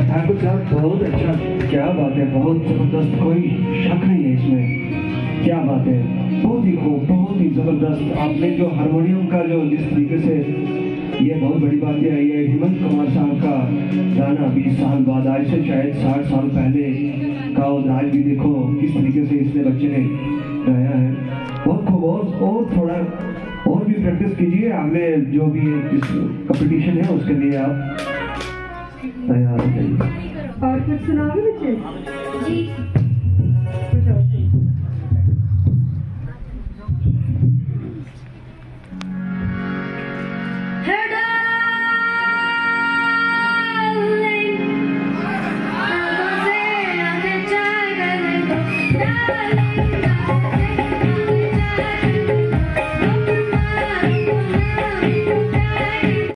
ठाकुर साहब बहुत अच्छा, क्या बात है, बहुत जबरदस्त, कोई शक नहीं है इसमें, क्या बात है, बहुत ही खूब, बहुत ही जबरदस्त। आपने जो हारमोनियम का जो जिस तरीके से, ये बहुत बड़ी बात है, ये हेमंत कुमार साहब का गाना 20 साल बाद, आज से शायद 60 साल पहले का, और आज भी देखो किस तरीके से इसने बच्चे ने गाया है, बहुत खूब। और थोड़ा और भी प्रैक्टिस कीजिए, आगे जो भी कंपटीशन है उसके लिए आप तैयार हो जाइए। और कुछ सुनाओगे बच्चे? जी। Darling,